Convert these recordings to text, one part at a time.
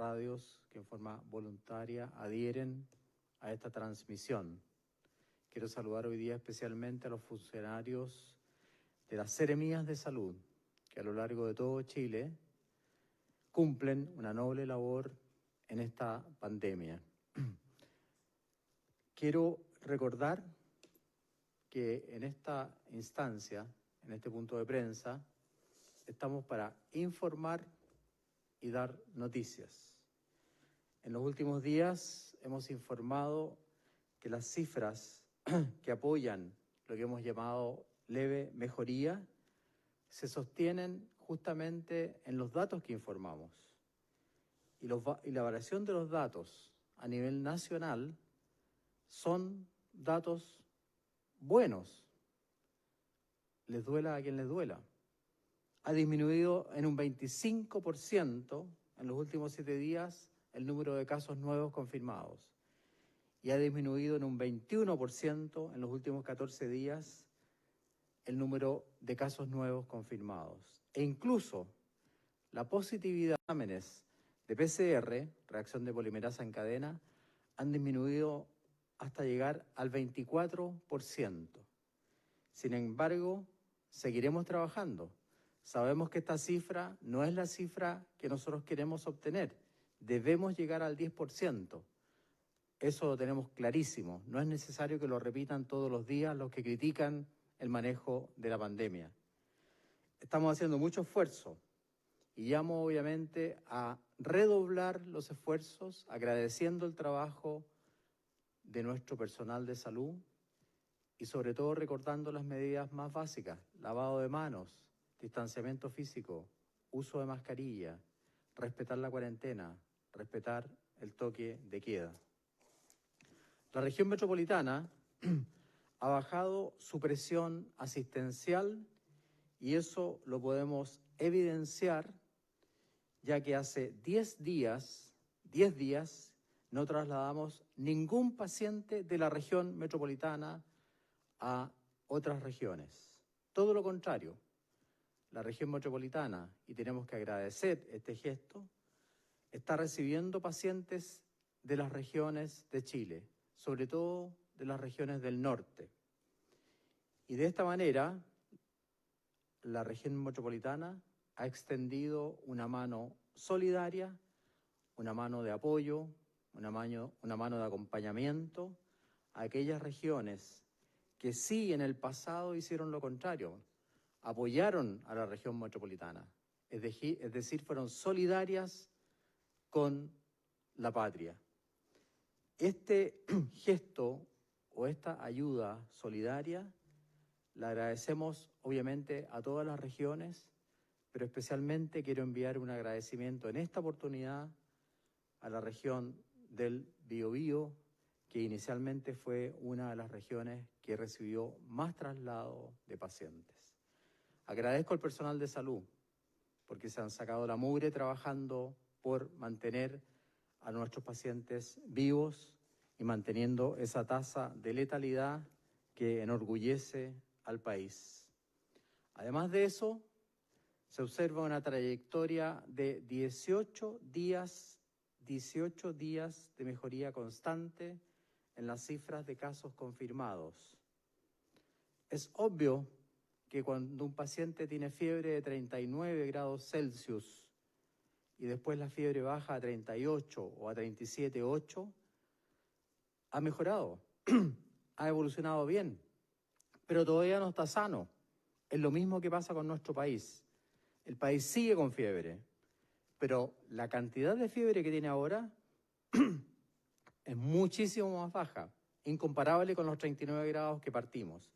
radios que en forma voluntaria adhieren a esta transmisión. Quiero saludar hoy día especialmente a los funcionarios de las seremías de salud, que a lo largo de todo Chile cumplen una noble labor en esta pandemia. Quiero recordar que en esta instancia, en este punto de prensa, estamos para informar y dar noticias. En los últimos días hemos informado que las cifras que apoyan lo que hemos llamado leve mejoría se sostienen justamente en los datos que informamos. Y la variación de los datos a nivel nacional son datos buenos. Les duela a quien les duela. Ha disminuido en un 25% en los últimos 7 días el número de casos nuevos confirmados. Y ha disminuido en un 21% en los últimos 14 días el número de casos nuevos confirmados. E incluso la positividad de exámenes de PCR, reacción de polimerasa en cadena, han disminuido hasta llegar al 24%. Sin embargo, seguiremos trabajando. Sabemos que esta cifra no es la cifra que nosotros queremos obtener. Debemos llegar al 10%. Eso lo tenemos clarísimo. No es necesario que lo repitan todos los días los que critican el manejo de la pandemia. Estamos haciendo mucho esfuerzo y llamo obviamente a redoblar los esfuerzos, agradeciendo el trabajo de nuestro personal de salud y sobre todo recordando las medidas más básicas: lavado de manos, distanciamiento físico, uso de mascarilla, respetar la cuarentena, respetar el toque de queda. La región metropolitana ha bajado su presión asistencial y eso lo podemos evidenciar ya que hace 10 días no trasladamos ningún paciente de la región metropolitana a otras regiones. Todo lo contrario, la región metropolitana, y tenemos que agradecer este gesto, está recibiendo pacientes de las regiones de Chile, sobre todo de las regiones del norte. Y de esta manera, la región metropolitana ha extendido una mano solidaria, una mano de apoyo, una mano de acompañamiento a aquellas regiones que sí en el pasado hicieron lo contrario, apoyaron a la región metropolitana, es decir, fueron solidarias con la patria. Este gesto o esta ayuda solidaria la agradecemos obviamente a todas las regiones, pero especialmente quiero enviar un agradecimiento en esta oportunidad a la región del Biobío, que inicialmente fue una de las regiones que recibió más traslado de pacientes. Agradezco al personal de salud, porque se han sacado la mugre trabajando por mantener a nuestros pacientes vivos y manteniendo esa tasa de letalidad que enorgullece al país. Además de eso, se observa una trayectoria de 18 días de mejoría constante en las cifras de casos confirmados. Es obvio que cuando un paciente tiene fiebre de 39 grados Celsius y después la fiebre baja a 38 o a 37,8, ha mejorado, ha evolucionado bien, pero todavía no está sano. Es lo mismo que pasa con nuestro país. El país sigue con fiebre, pero la cantidad de fiebre que tiene ahora es muchísimo más baja, incomparable con los 39 grados que partimos.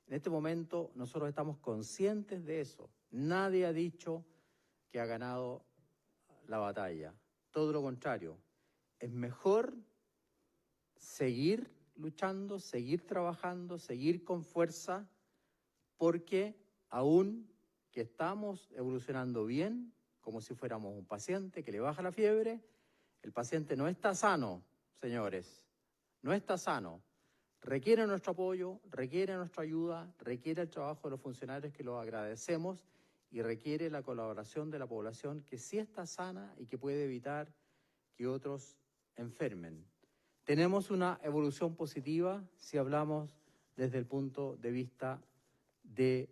En este momento nosotros estamos conscientes de eso. Nadie ha dicho que ha ganado la batalla. Todo lo contrario. Es mejor seguir luchando, seguir trabajando, seguir con fuerza, porque aún que estamos evolucionando bien, como si fuéramos un paciente que le baja la fiebre, el paciente no está sano, señores, no está sano. Requiere nuestro apoyo, requiere nuestra ayuda, requiere el trabajo de los funcionarios que los agradecemos y requiere la colaboración de la población que sí está sana y que puede evitar que otros enfermen. Tenemos una evolución positiva si hablamos desde el punto de vista de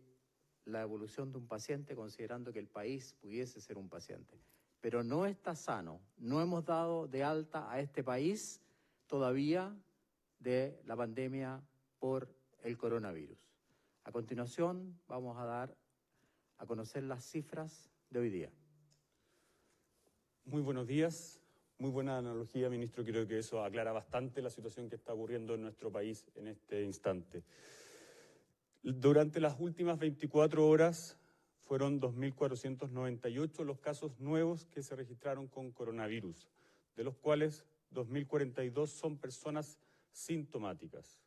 la evolución de un paciente, considerando que el país pudiese ser un paciente. Pero no está sano, no hemos dado de alta a este país todavía de la pandemia por el coronavirus. A continuación vamos a dar a conocer las cifras de hoy día. Muy buenos días, muy buena analogía, ministro. Creo que eso aclara bastante la situación que está ocurriendo en nuestro país en este instante. Durante las últimas 24 horas fueron 2.498 los casos nuevos que se registraron con coronavirus, de los cuales 2.042 son personas sintomáticas.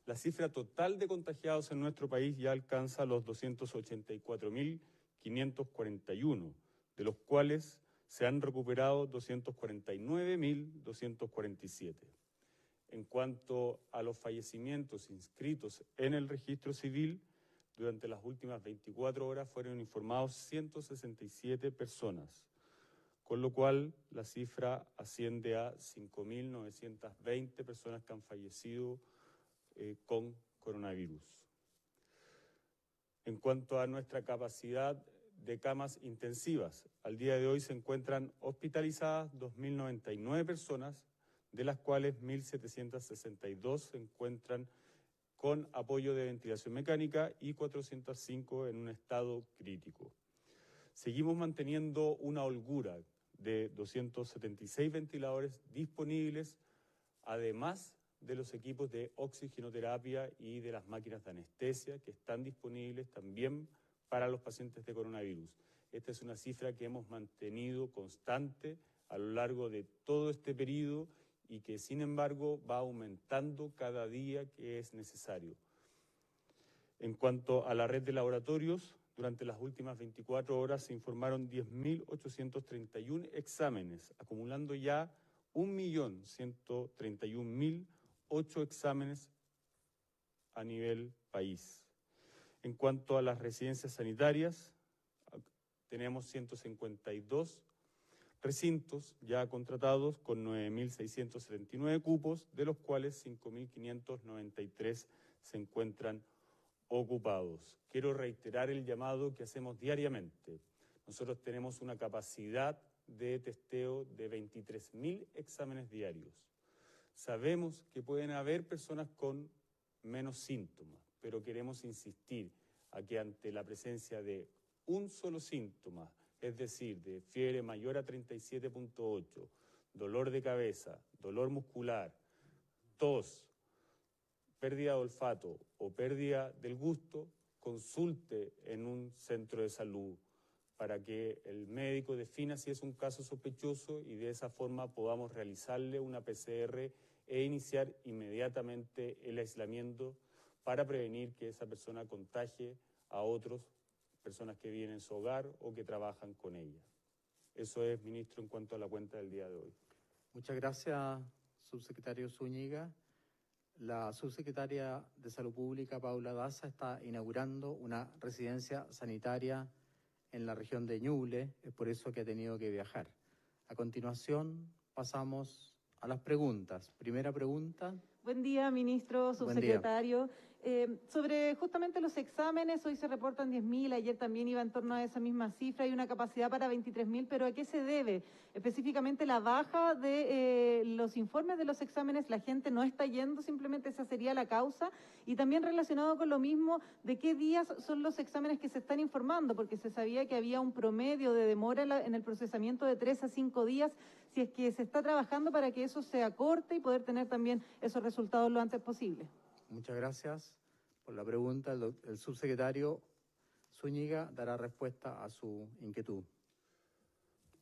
La cifra total de contagiados en nuestro país ya alcanza los 284.541, de los cuales se han recuperado 249.247. En cuanto a los fallecimientos inscritos en el registro civil, durante las últimas 24 horas fueron informados 167 personas, con lo cual la cifra asciende a 5.920 personas que han fallecido con coronavirus. En cuanto a nuestra capacidad de camas intensivas, al día de hoy se encuentran hospitalizadas 2.099 personas, de las cuales 1.762 se encuentran con apoyo de ventilación mecánica y 405 en un estado crítico. Seguimos manteniendo una holgura de 276 ventiladores disponibles, además de los equipos de oxigenoterapia y de las máquinas de anestesia que están disponibles también para los pacientes de coronavirus. Esta es una cifra que hemos mantenido constante a lo largo de todo este periodo y que, sin embargo, va aumentando cada día que es necesario. En cuanto a la red de laboratorios, durante las últimas 24 horas se informaron 10.831 exámenes, acumulando ya 1.131.008 exámenes a nivel país. En cuanto a las residencias sanitarias, tenemos 152 recintos ya contratados con 9.679 cupos, de los cuales 5.593 se encuentran ocupados. Quiero reiterar el llamado que hacemos diariamente. Nosotros tenemos una capacidad de testeo de 23.000 exámenes diarios. Sabemos que pueden haber personas con menos síntomas, pero queremos insistir a que ante la presencia de un solo síntoma, es decir, de fiebre mayor a 37.8, dolor de cabeza, dolor muscular, tos, pérdida de olfato o pérdida del gusto, consulte en un centro de salud para que el médico defina si es un caso sospechoso y de esa forma podamos realizarle una PCR e iniciar inmediatamente el aislamiento para prevenir que esa persona contagie a otras personas que viven en su hogar o que trabajan con ella. Eso es, ministro, en cuanto a la cuenta del día de hoy. Muchas gracias, subsecretario Zúñiga. La subsecretaria de Salud Pública, Paula Daza, está inaugurando una residencia sanitaria en la región de Ñuble, es por eso que ha tenido que viajar. A continuación, pasamos a las preguntas. Primera pregunta. Buen día, ministro, subsecretario. Sobre justamente los exámenes, hoy se reportan 10.000, ayer también iba en torno a esa misma cifra, hay una capacidad para 23.000, pero ¿a qué se debe? Específicamente la baja de los informes de los exámenes, la gente no está yendo, simplemente esa sería la causa. Y también relacionado con lo mismo, ¿de qué días son los exámenes que se están informando? Porque se sabía que había un promedio de demora en el procesamiento de 3 a 5 días, si es que se está trabajando para que eso se acorte y poder tener también esos resultados lo antes posible. Muchas gracias por la pregunta. El subsecretario Zúñiga dará respuesta a su inquietud.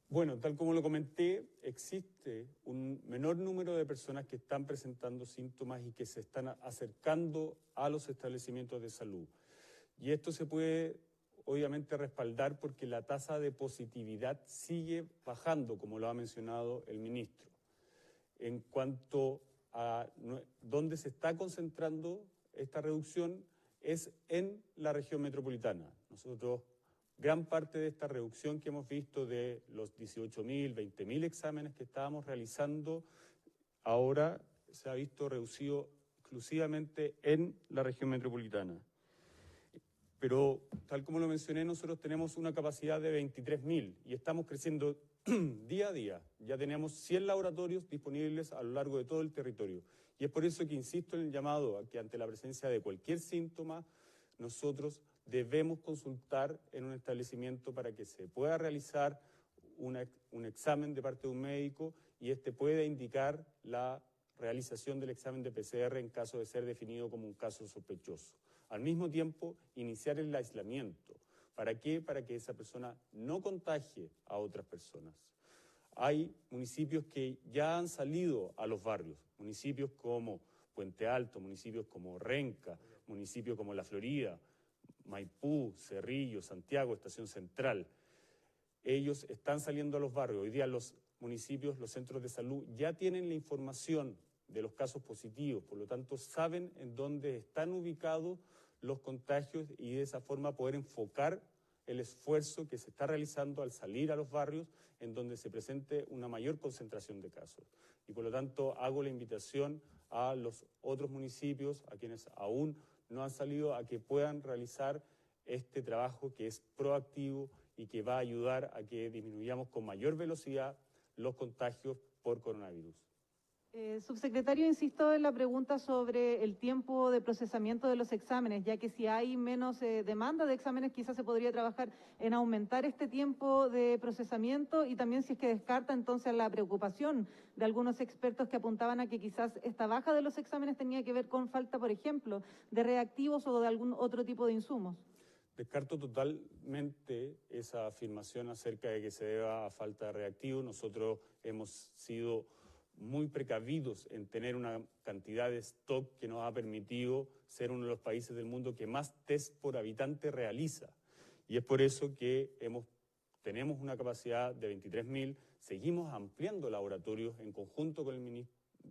Bueno, tal como lo comenté, existe un menor número de personas que están presentando síntomas y que se están acercando a los establecimientos de salud. Y esto se puede, obviamente, respaldar porque la tasa de positividad sigue bajando, como lo ha mencionado el ministro. En cuanto a dónde se está concentrando esta reducción, es en la región metropolitana. Nosotros Gran parte de esta reducción que hemos visto de los 18.000, 20.000 exámenes que estábamos realizando, ahora se ha visto reducido exclusivamente en la región metropolitana. Pero, tal como lo mencioné, nosotros tenemos una capacidad de 23.000 y estamos creciendo día a día. Ya tenemos 100 laboratorios disponibles a lo largo de todo el territorio. Y es por eso que insisto en el llamado a que ante la presencia de cualquier síntoma, nosotros debemos consultar en un establecimiento para que se pueda realizar un examen de parte de un médico y este pueda indicar la realización del examen de PCR en caso de ser definido como un caso sospechoso. Al mismo tiempo, iniciar el aislamiento. ¿Para qué? Para que esa persona no contagie a otras personas. Hay municipios que ya han salido a los barrios, municipios como Puente Alto, municipios como Renca, municipios como La Florida, Maipú, Cerrillo, Santiago, Estación Central. Ellos están saliendo a los barrios. Hoy día los municipios, los centros de salud ya tienen la información de los casos positivos, por lo tanto saben en dónde están ubicados los contagios y de esa forma poder enfocar el esfuerzo que se está realizando al salir a los barrios en donde se presente una mayor concentración de casos. Y por lo tanto hago la invitación a los otros municipios, a quienes aún no han salido, a que puedan realizar este trabajo que es proactivo y que va a ayudar a que disminuyamos con mayor velocidad los contagios por coronavirus. Subsecretario, insisto en la pregunta sobre el tiempo de procesamiento de los exámenes, ya que si hay menos demanda de exámenes, quizás se podría trabajar en aumentar este tiempo de procesamiento y también si es que descarta entonces la preocupación de algunos expertos que apuntaban a que quizás esta baja de los exámenes tenía que ver con falta, por ejemplo, de reactivos o de algún otro tipo de insumos. Descarto totalmente esa afirmación acerca de que se deba a falta de reactivos. Nosotros hemos sido muy precavidos en tener una cantidad de stock que nos ha permitido ser uno de los países del mundo que más test por habitante realiza. Y es por eso que tenemos una capacidad de 23.000, seguimos ampliando laboratorios en conjunto con el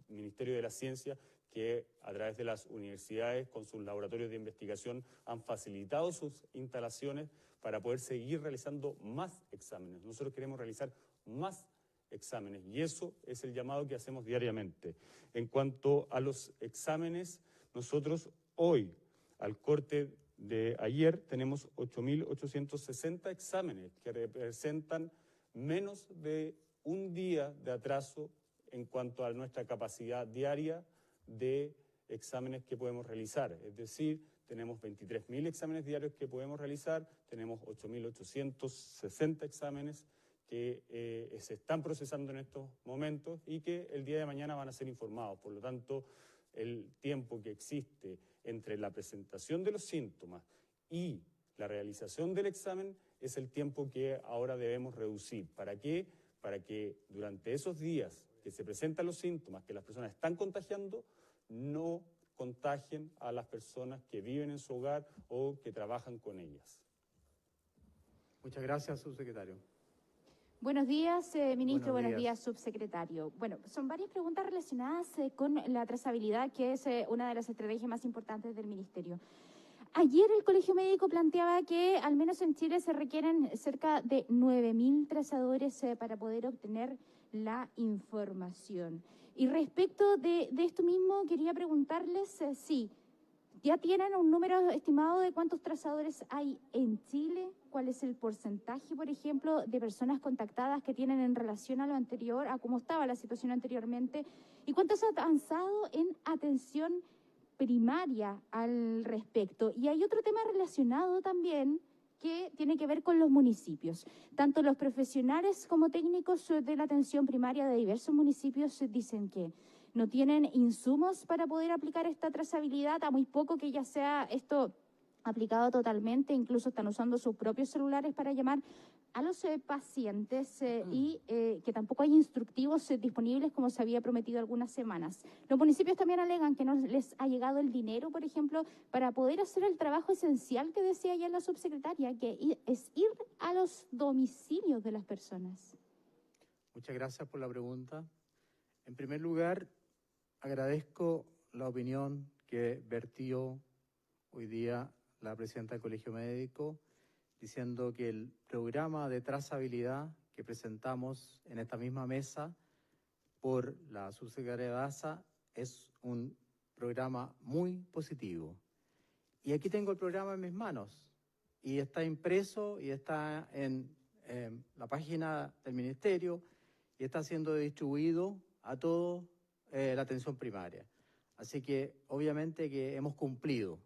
Ministerio de la Ciencia, que a través de las universidades, con sus laboratorios de investigación, han facilitado sus instalaciones para poder seguir realizando más exámenes. Nosotros queremos realizar más exámenes y eso es el llamado que hacemos diariamente. En cuanto a los exámenes, nosotros hoy, al corte de ayer, tenemos 8.860 exámenes que representan menos de un día de atraso en cuanto a nuestra capacidad diaria de exámenes que podemos realizar. Es decir, tenemos 23.000 exámenes diarios que podemos realizar, tenemos 8.860 exámenes que se están procesando en estos momentos y que el día de mañana van a ser informados. Por lo tanto, el tiempo que existe entre la presentación de los síntomas y la realización del examen es el tiempo que ahora debemos reducir. ¿Para qué? Para que durante esos días que se presentan los síntomas, que las personas están contagiando, no contagien a las personas que viven en su hogar o que trabajan con ellas. Muchas gracias, subsecretario. Buenos días, ministro. Buenos días, subsecretario. Bueno, son varias preguntas relacionadas con la trazabilidad, que es una de las estrategias más importantes del ministerio. Ayer el Colegio Médico planteaba que al menos en Chile se requieren cerca de 9.000 trazadores para poder obtener la información. Y respecto de esto mismo, quería preguntarles si ya tienen un número estimado de cuántos trazadores hay en Chile, cuál es el porcentaje, por ejemplo, de personas contactadas que tienen en relación a lo anterior, a cómo estaba la situación anteriormente, y cuánto se ha avanzado en atención primaria al respecto. Y hay otro tema relacionado también que tiene que ver con los municipios. Tanto los profesionales como técnicos de la atención primaria de diversos municipios dicen que no tienen insumos para poder aplicar esta trazabilidad, a muy poco que ya sea esto aplicado totalmente, incluso están usando sus propios celulares para llamar a los pacientes y que tampoco hay instructivos disponibles como se había prometido algunas semanas. Los municipios también alegan que no les ha llegado el dinero, por ejemplo, para poder hacer el trabajo esencial que decía ya la subsecretaria, que es ir a los domicilios de las personas. Muchas gracias por la pregunta. En primer lugar, agradezco la opinión que vertió hoy día la presidenta del Colegio Médico diciendo que el programa de trazabilidad que presentamos en esta misma mesa por la subsecretaria Daza es un programa muy positivo. Y aquí tengo el programa en mis manos, y está impreso y está en la página del Ministerio y está siendo distribuido a toda la atención primaria. Así que obviamente que hemos cumplido.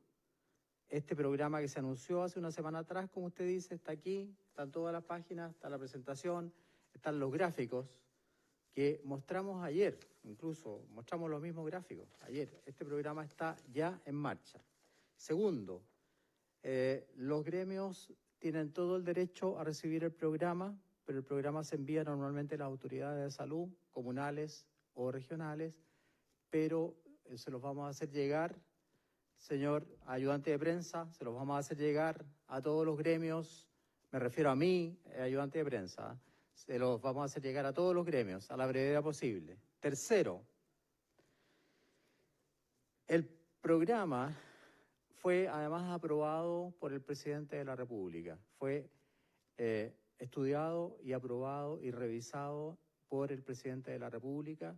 Este programa que se anunció hace una semana atrás, como usted dice, está aquí, están todas las páginas, está la presentación, están los gráficos que mostramos ayer, incluso mostramos los mismos gráficos ayer. Este programa está ya en marcha. Segundo, los gremios tienen todo el derecho a recibir el programa, pero el programa se envía normalmente a las autoridades de salud, comunales o regionales, pero se los vamos a hacer llegar, señor ayudante de prensa, se los vamos a hacer llegar a todos los gremios, me refiero a mí, ayudante de prensa, se los vamos a hacer llegar a todos los gremios a la brevedad posible. Tercero, el programa fue además aprobado por el presidente de la República. Fue estudiado y aprobado y revisado por el presidente de la República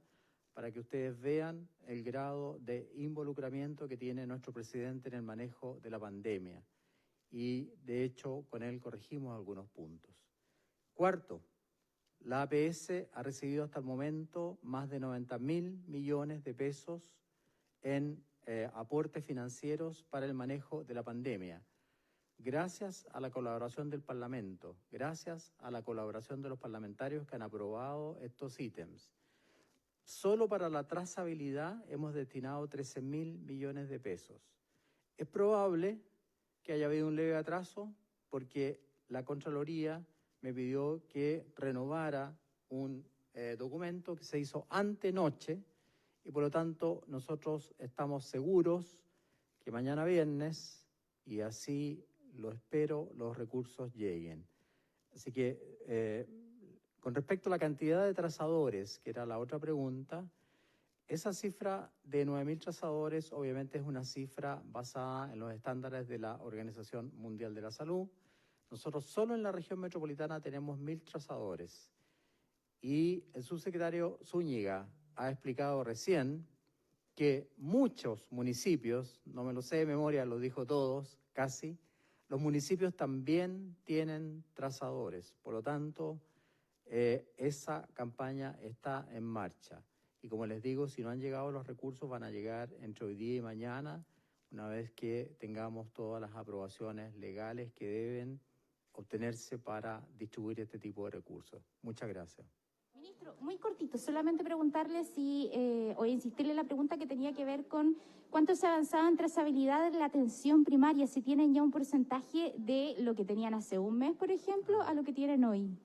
para que ustedes vean el grado de involucramiento que tiene nuestro presidente en el manejo de la pandemia. Y, de hecho, con él corregimos algunos puntos. Cuarto, la APS ha recibido hasta el momento más de 90.000 millones de pesos en aportes financieros para el manejo de la pandemia, gracias a la colaboración del Parlamento, gracias a la colaboración de los parlamentarios que han aprobado estos ítems. Solo para la trazabilidad hemos destinado 13.000 millones de pesos. Es probable que haya habido un leve atraso porque la Contraloría me pidió que renovara un documento que se hizo antenoche, y por lo tanto nosotros estamos seguros que mañana viernes, y así lo espero, los recursos lleguen. Así que con respecto a la cantidad de trazadores, que era la otra pregunta, esa cifra de 9.000 trazadores obviamente es una cifra basada en los estándares de la Organización Mundial de la Salud. Nosotros solo en la región metropolitana tenemos 1.000 trazadores. Y el subsecretario Zúñiga ha explicado recién que muchos municipios, no me lo sé de memoria, lo dijo todos, casi, los municipios también tienen trazadores. Por lo tanto, esa campaña está en marcha. Y como les digo, si no han llegado los recursos, van a llegar entre hoy día y mañana, una vez que tengamos todas las aprobaciones legales que deben obtenerse para distribuir este tipo de recursos. Muchas gracias. Ministro, muy cortito, solamente preguntarle si, o insistirle en la pregunta que tenía que ver con cuánto se avanzaba en trazabilidad de la atención primaria, si tienen ya un porcentaje de lo que tenían hace un mes, por ejemplo, a lo que tienen hoy.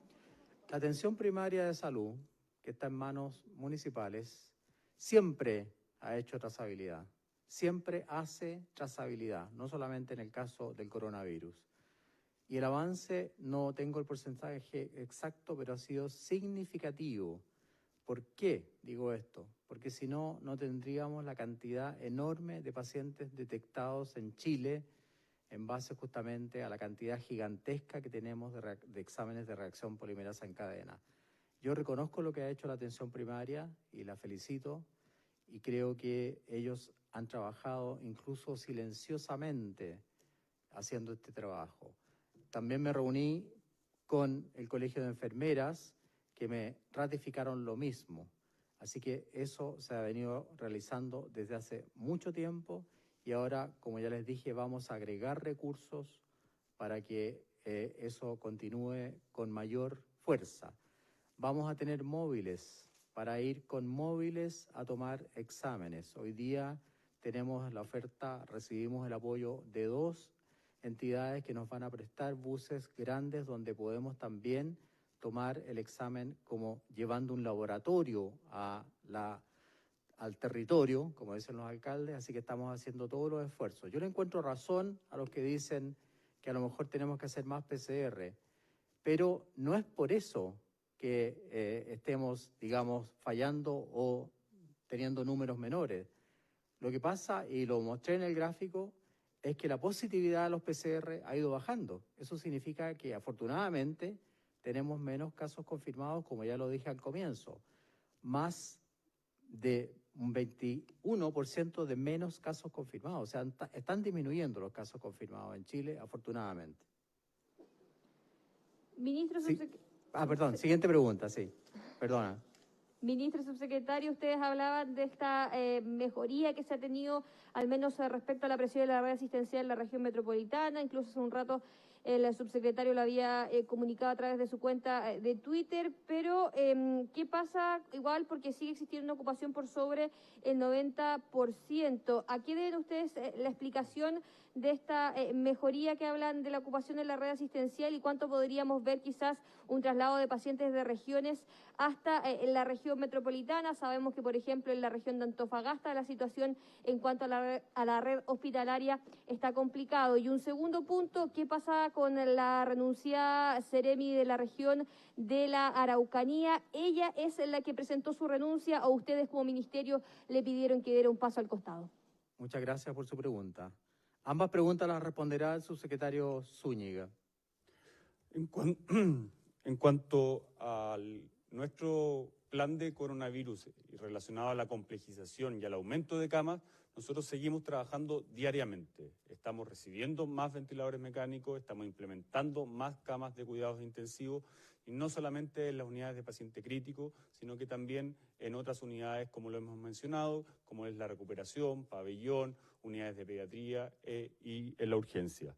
La atención primaria de salud, que está en manos municipales, siempre ha hecho trazabilidad, siempre hace trazabilidad, no solamente en el caso del coronavirus. Y el avance, no tengo el porcentaje exacto, pero ha sido significativo. ¿Por qué digo esto? Porque si no, no tendríamos la cantidad enorme de pacientes detectados en Chile en base justamente a la cantidad gigantesca que tenemos de exámenes de reacción polimerasa en cadena. Yo reconozco lo que ha hecho la atención primaria y la felicito, y creo que ellos han trabajado incluso silenciosamente haciendo este trabajo. También me reuní con el Colegio de Enfermeras, que me ratificaron lo mismo. Así que eso se ha venido realizando desde hace mucho tiempo, y ahora, como ya les dije, vamos a agregar recursos para que eso continúe con mayor fuerza. Vamos a tener móviles para ir con móviles a tomar exámenes. Hoy día tenemos la oferta, recibimos el apoyo de 2 entidades que nos van a prestar buses grandes donde podemos también tomar el examen como llevando un laboratorio al territorio, como dicen los alcaldes, así que estamos haciendo todos los esfuerzos. Yo le encuentro razón a los que dicen que a lo mejor tenemos que hacer más PCR, pero no es por eso que estemos, digamos, fallando o teniendo números menores. Lo que pasa, y lo mostré en el gráfico, es que la positividad de los PCR ha ido bajando. Eso significa que afortunadamente tenemos menos casos confirmados, como ya lo dije al comienzo. Más de un 21% de menos casos confirmados. O sea, están disminuyendo los casos confirmados en Chile, afortunadamente. Ministro subsecretario. Perdón, siguiente pregunta, sí. Perdona. Ministro subsecretario, ustedes hablaban de esta mejoría que se ha tenido, al menos respecto a la presión de la red asistencial en la región metropolitana. Incluso hace un rato el subsecretario lo había comunicado a través de su cuenta de Twitter, pero ¿qué pasa? Igual porque sigue existiendo una ocupación por sobre el 90%. ¿A qué deben ustedes la explicación de esta mejoría que hablan de la ocupación en la red asistencial y cuánto podríamos ver quizás un traslado de pacientes de regiones hasta la región metropolitana? Sabemos que, por ejemplo, en la región de Antofagasta la situación en cuanto a la red hospitalaria está complicado. Y un segundo punto, ¿qué pasa con la renuncia Seremi de la región de la Araucanía? ¿Ella es la que presentó su renuncia o ustedes como ministerio le pidieron que diera un paso al costado? Muchas gracias por su pregunta. Ambas preguntas las responderá el subsecretario Zúñiga. En cuanto a nuestro plan de coronavirus y relacionado a la complejización y al aumento de camas, nosotros seguimos trabajando diariamente. Estamos recibiendo más ventiladores mecánicos, estamos implementando más camas de cuidados intensivos, y no solamente en las unidades de paciente crítico, sino que también en otras unidades, como lo hemos mencionado, como es la recuperación, pabellón, unidades de pediatría y en la urgencia.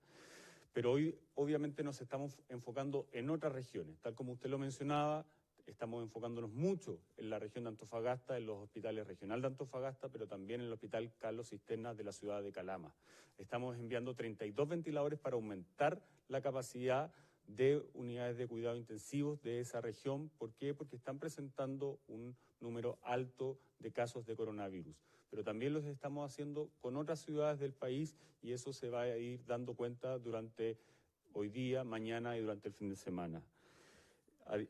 Pero hoy obviamente nos estamos enfocando en otras regiones, tal como usted lo mencionaba. Estamos enfocándonos mucho en la región de Antofagasta, en los hospitales regionales de Antofagasta, pero también en el Hospital Carlos Cisternas de la ciudad de Calama. Estamos enviando 32 ventiladores para aumentar la capacidad de unidades de cuidado intensivos de esa región. ¿Por qué? Porque están presentando un número alto de casos de coronavirus. Pero también los estamos haciendo con otras ciudades del país y eso se va a ir dando cuenta durante hoy día, mañana y durante el fin de semana.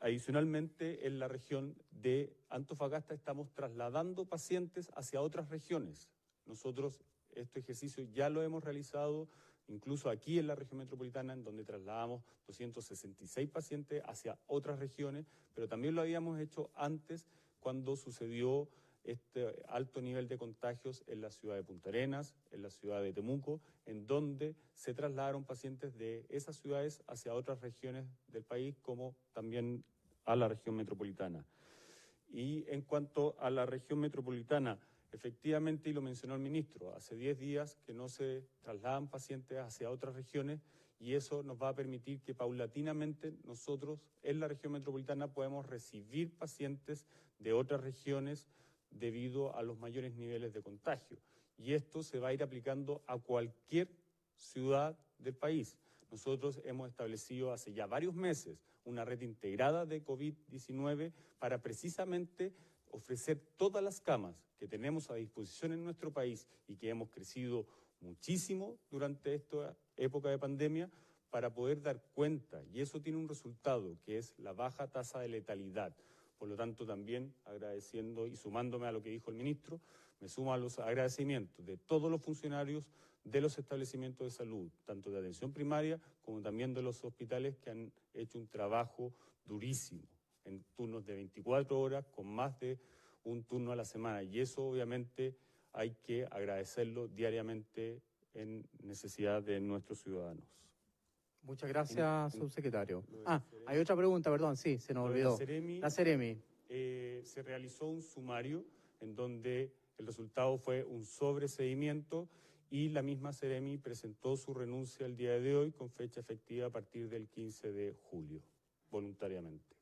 Adicionalmente, en la región de Antofagasta estamos trasladando pacientes hacia otras regiones. Nosotros este ejercicio ya lo hemos realizado incluso aquí en la región metropolitana, en donde trasladamos 266 pacientes hacia otras regiones, pero también lo habíamos hecho antes cuando sucedió este alto nivel de contagios en la ciudad de Punta Arenas, en la ciudad de Temuco, en donde se trasladaron pacientes de esas ciudades hacia otras regiones del país, como también a la región metropolitana. Y en cuanto a la región metropolitana, efectivamente, y lo mencionó el ministro, hace 10 días que no se trasladan pacientes hacia otras regiones y eso nos va a permitir que paulatinamente nosotros en la región metropolitana podemos recibir pacientes de otras regiones debido a los mayores niveles de contagio. Y esto se va a ir aplicando a cualquier ciudad del país. Nosotros hemos establecido hace ya varios meses una red integrada de COVID-19 para precisamente ofrecer todas las camas que tenemos a disposición en nuestro país y que hemos crecido muchísimo durante esta época de pandemia para poder dar cuenta. Y eso tiene un resultado, que es la baja tasa de letalidad. Por lo tanto, también agradeciendo y sumándome a lo que dijo el ministro, me sumo a los agradecimientos de todos los funcionarios de los establecimientos de salud, tanto de atención primaria como también de los hospitales que han hecho un trabajo durísimo en turnos de 24 horas con más de un turno a la semana. Y eso obviamente hay que agradecerlo diariamente en necesidad de nuestros ciudadanos. Muchas gracias, subsecretario. Hay otra pregunta, perdón, sí, se nos olvidó. La Seremi. Se realizó un sumario en donde el resultado fue un sobreseimiento y la misma Seremi presentó su renuncia el día de hoy con fecha efectiva a partir del 15 de julio, voluntariamente.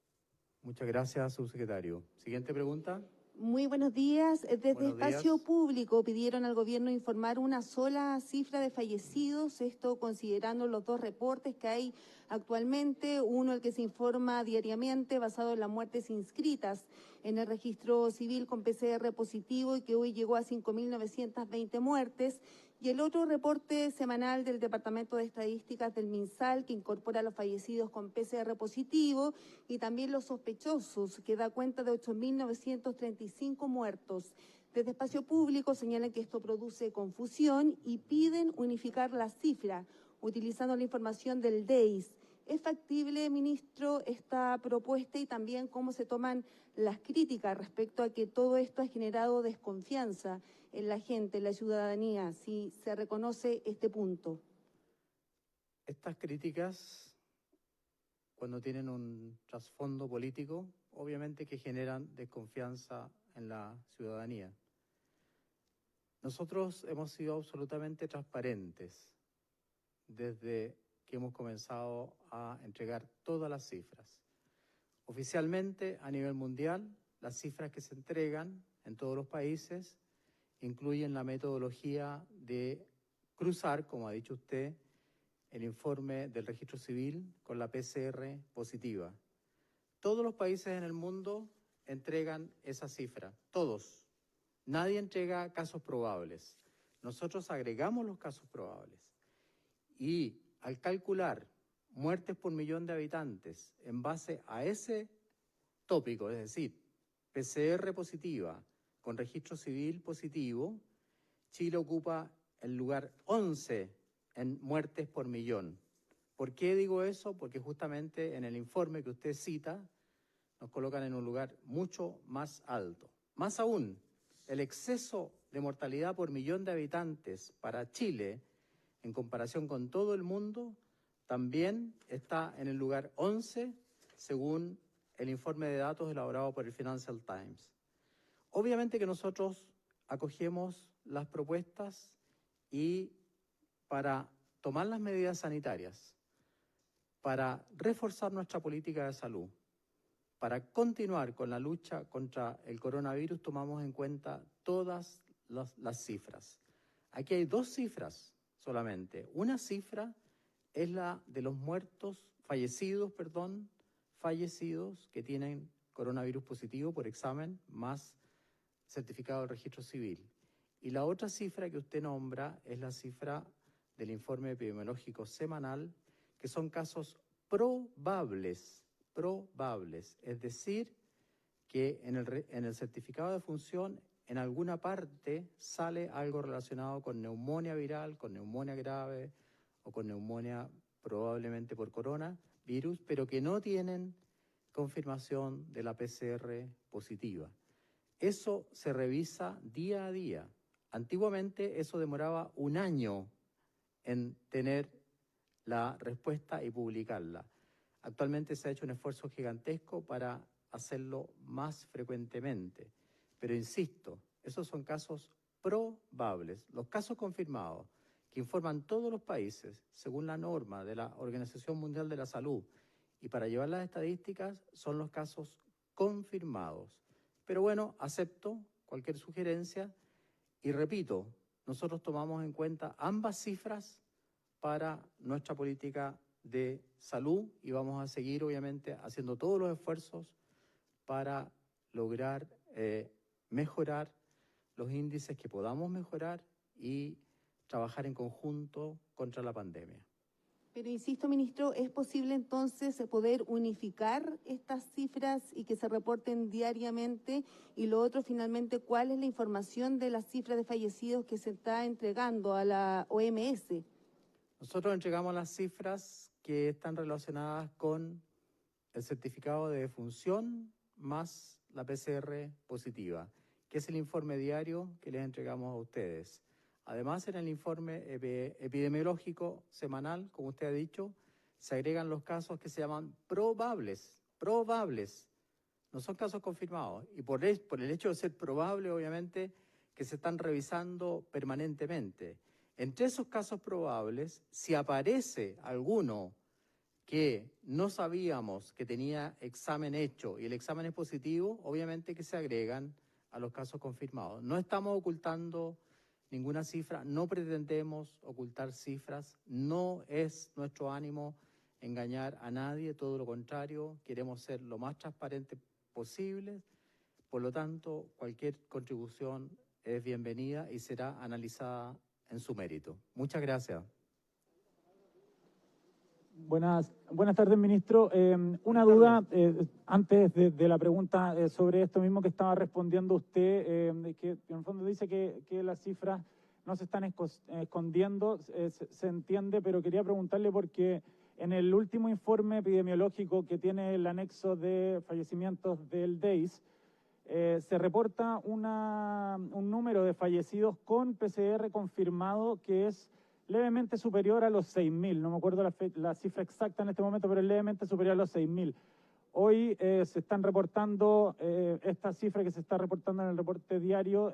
Muchas gracias, subsecretario. Siguiente pregunta. Muy buenos días. Desde Buenos Espacio días. Público pidieron al gobierno informar una sola cifra de fallecidos, esto considerando los dos reportes que hay actualmente, uno el que se informa diariamente basado en las muertes inscritas en el registro civil con PCR positivo y que hoy llegó a 5.920 muertes, Y el otro reporte semanal del Departamento de Estadísticas del MinSal, que incorpora a los fallecidos con PCR positivo y también los sospechosos, que da cuenta de 8.935 muertos. Desde Espacio Público señalan que esto produce confusión y piden unificar la cifra, utilizando la información del DEIS. ¿Es factible, ministro, esta propuesta y también cómo se toman las críticas respecto a que todo esto ha generado desconfianza en la gente, en la ciudadanía, si se reconoce este punto? Estas críticas, cuando tienen un trasfondo político, obviamente que generan desconfianza en la ciudadanía. Nosotros hemos sido absolutamente transparentes desde que hemos comenzado a entregar todas las cifras. Oficialmente, a nivel mundial, las cifras que se entregan en todos los países incluyen la metodología de cruzar, como ha dicho usted, el informe del registro civil con la PCR positiva. Todos los países en el mundo entregan esa cifra, todos. Nadie entrega casos probables. Nosotros agregamos los casos probables. Y al calcular muertes por millón de habitantes en base a ese tópico, es decir, PCR positiva con registro civil positivo, Chile ocupa el lugar 11 en muertes por millón. ¿Por qué digo eso? Porque justamente en el informe que usted cita nos colocan en un lugar mucho más alto. Más aún, el exceso de mortalidad por millón de habitantes para Chile, en comparación con todo el mundo, también está en el lugar 11, según el informe de datos elaborado por el Financial Times. Obviamente que nosotros acogemos las propuestas y para tomar las medidas sanitarias, para reforzar nuestra política de salud, para continuar con la lucha contra el coronavirus, tomamos en cuenta todas las cifras. Aquí hay dos cifras solamente. Una cifra es la de los fallecidos que tienen coronavirus positivo por examen más certificado del registro civil. Y la otra cifra que usted nombra es la cifra del informe epidemiológico semanal, que son casos probables, es decir, que en el certificado de función en alguna parte sale algo relacionado con neumonía viral, con neumonía grave o con neumonía probablemente por coronavirus, pero que no tienen confirmación de la PCR positiva. Eso se revisa día a día. Antiguamente eso demoraba un año en tener la respuesta y publicarla. Actualmente se ha hecho un esfuerzo gigantesco para hacerlo más frecuentemente. Pero insisto, esos son casos probables. Los casos confirmados, que informan todos los países, según la norma de la Organización Mundial de la Salud, y para llevar las estadísticas, son los casos confirmados. Pero bueno, acepto cualquier sugerencia y repito, nosotros tomamos en cuenta ambas cifras para nuestra política de salud y vamos a seguir obviamente haciendo todos los esfuerzos para lograr mejorar los índices que podamos mejorar y trabajar en conjunto contra la pandemia. Pero insisto, ministro, ¿es posible entonces poder unificar estas cifras y que se reporten diariamente? Y lo otro, finalmente, ¿cuál es la información de las cifras de fallecidos que se está entregando a la OMS? Nosotros entregamos las cifras que están relacionadas con el certificado de defunción más la PCR positiva, que es el informe diario que les entregamos a ustedes. Además, en el informe epidemiológico semanal, como usted ha dicho, se agregan los casos que se llaman probables. No son casos confirmados. Y por el hecho de ser probable, obviamente, que se están revisando permanentemente. Entre esos casos probables, si aparece alguno que no sabíamos que tenía examen hecho y el examen es positivo, obviamente que se agregan a los casos confirmados. No estamos ocultando ninguna cifra, no pretendemos ocultar cifras, no es nuestro ánimo engañar a nadie, todo lo contrario, queremos ser lo más transparentes posible, por lo tanto, cualquier contribución es bienvenida y será analizada en su mérito. Muchas gracias. Buenas tardes, ministro. Una duda antes de la pregunta sobre esto mismo que estaba respondiendo usted, que en el fondo dice que las cifras no se están escondiendo, se entiende, pero quería preguntarle porque en el último informe epidemiológico que tiene el anexo de fallecimientos del DEIS, se reporta un número de fallecidos con PCR confirmado que es levemente superior a los 6.000. No me acuerdo la cifra exacta en este momento, pero es levemente superior a los 6.000. Hoy se están reportando, esta cifra que se está reportando en el reporte diario,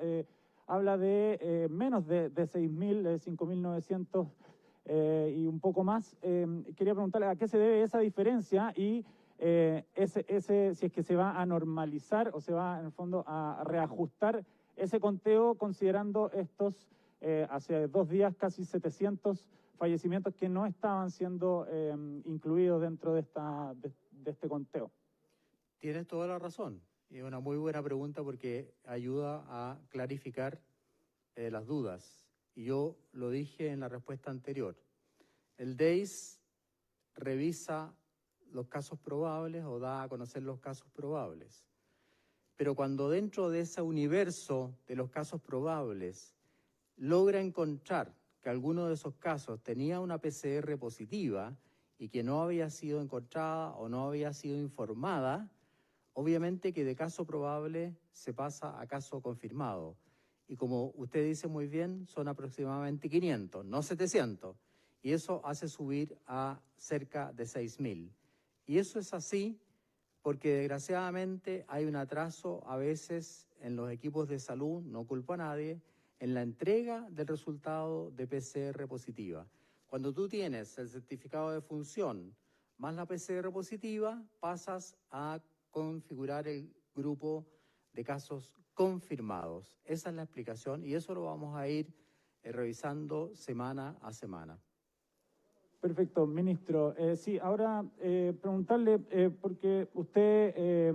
habla de menos de 6.000, 5.900 y un poco más. Quería preguntarle a qué se debe esa diferencia y si es que se va a normalizar o se va en el fondo a reajustar ese conteo considerando estos hace 2 días casi 700 fallecimientos que no estaban siendo incluidos dentro de este conteo. Tienes toda la razón. Y es una muy buena pregunta porque ayuda a clarificar las dudas. Y yo lo dije en la respuesta anterior. El DEIS revisa los casos probables o da a conocer los casos probables. Pero cuando dentro de ese universo de los casos probables logra encontrar que alguno de esos casos tenía una PCR positiva y que no había sido encontrada o no había sido informada, obviamente que de caso probable se pasa a caso confirmado. Y como usted dice muy bien, son aproximadamente 500, no 700. Y eso hace subir a cerca de 6.000. Y eso es así porque desgraciadamente hay un atraso a veces en los equipos de salud, no culpo a nadie, en la entrega del resultado de PCR positiva. Cuando tú tienes el certificado de función más la PCR positiva, pasas a configurar el grupo de casos confirmados. Esa es la explicación y eso lo vamos a ir revisando semana a semana. Perfecto, ministro. Sí, ahora preguntarle, porque usted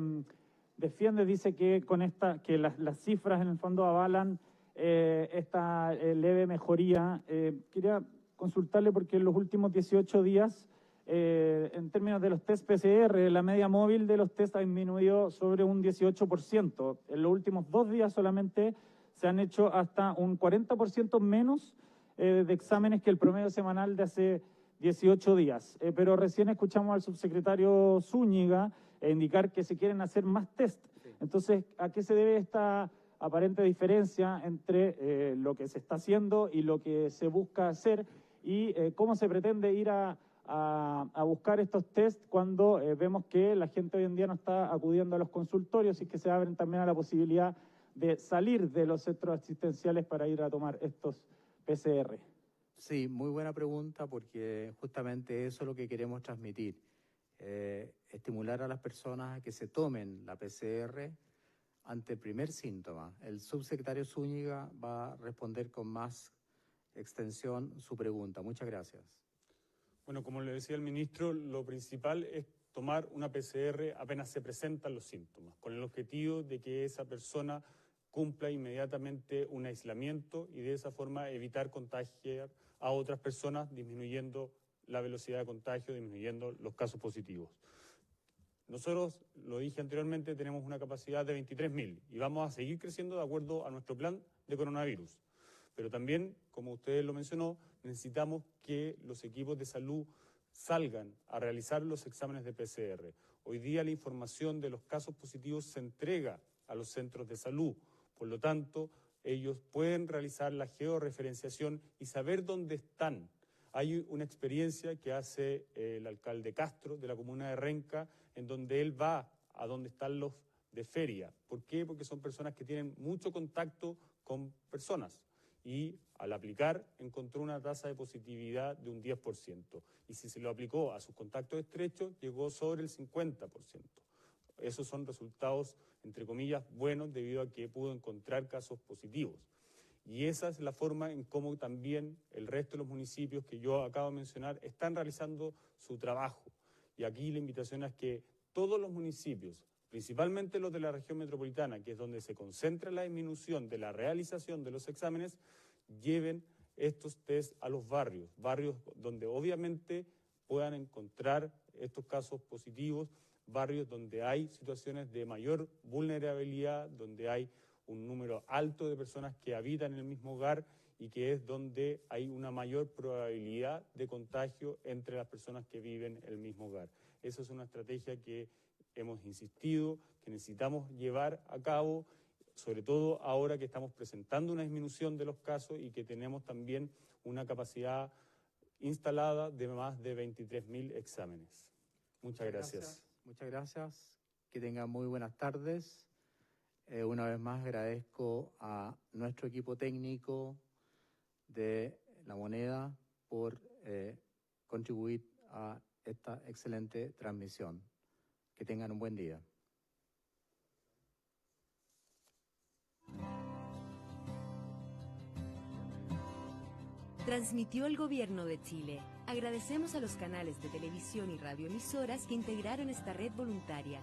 defiende, dice que con que las cifras en el fondo avalan esta leve mejoría. Quería consultarle porque en los últimos 18 días, en términos de los test PCR, la media móvil de los test ha disminuido sobre un 18%. En los últimos 2 días solamente se han hecho hasta un 40% menos de exámenes que el promedio semanal de hace 18 días. Pero recién escuchamos al subsecretario Zúñiga indicar que se quieren hacer más test. Entonces, ¿a qué se debe esta aparente diferencia entre lo que se está haciendo y lo que se busca hacer? Y cómo se pretende ir a buscar estos test cuando vemos que la gente hoy en día no está acudiendo a los consultorios y que se abren también a la posibilidad de salir de los centros asistenciales para ir a tomar estos PCR. Sí, muy buena pregunta porque justamente eso es lo que queremos transmitir. Estimular a las personas a que se tomen la PCR ante el primer síntoma. El subsecretario Zúñiga va a responder con más extensión su pregunta. Muchas gracias. Bueno, como le decía el ministro, lo principal es tomar una PCR apenas se presentan los síntomas, con el objetivo de que esa persona cumpla inmediatamente un aislamiento y de esa forma evitar contagiar a otras personas, disminuyendo la velocidad de contagio, disminuyendo los casos positivos. Nosotros, lo dije anteriormente, tenemos una capacidad de 23.000 y vamos a seguir creciendo de acuerdo a nuestro plan de coronavirus. Pero también, como usted lo mencionó, necesitamos que los equipos de salud salgan a realizar los exámenes de PCR. Hoy día la información de los casos positivos se entrega a los centros de salud. Por lo tanto, ellos pueden realizar la georreferenciación y saber dónde están. Hay una experiencia que hace el alcalde Castro de la comuna de Renca, en donde él va a donde están los de feria. ¿Por qué? Porque son personas que tienen mucho contacto con personas. Y al aplicar encontró una tasa de positividad de un 10%. Y si se lo aplicó a sus contactos estrechos, llegó sobre el 50%. Esos son resultados, entre comillas, buenos debido a que pudo encontrar casos positivos. Y esa es la forma en cómo también el resto de los municipios que yo acabo de mencionar están realizando su trabajo. Y aquí la invitación es que todos los municipios, principalmente los de la región metropolitana, que es donde se concentra la disminución de la realización de los exámenes, lleven estos test a los barrios donde obviamente puedan encontrar estos casos positivos, barrios donde hay situaciones de mayor vulnerabilidad, donde hay un número alto de personas que habitan en el mismo hogar y que es donde hay una mayor probabilidad de contagio entre las personas que viven en el mismo hogar. Esa es una estrategia que hemos insistido, que necesitamos llevar a cabo, sobre todo ahora que estamos presentando una disminución de los casos y que tenemos también una capacidad instalada de más de 23.000 exámenes. Muchas gracias. Muchas gracias. Que tengan muy buenas tardes. Una vez más agradezco a nuestro equipo técnico de La Moneda por contribuir a esta excelente transmisión. Que tengan un buen día. Transmitió el Gobierno de Chile. Agradecemos a los canales de televisión y radioemisoras que integraron esta red voluntaria.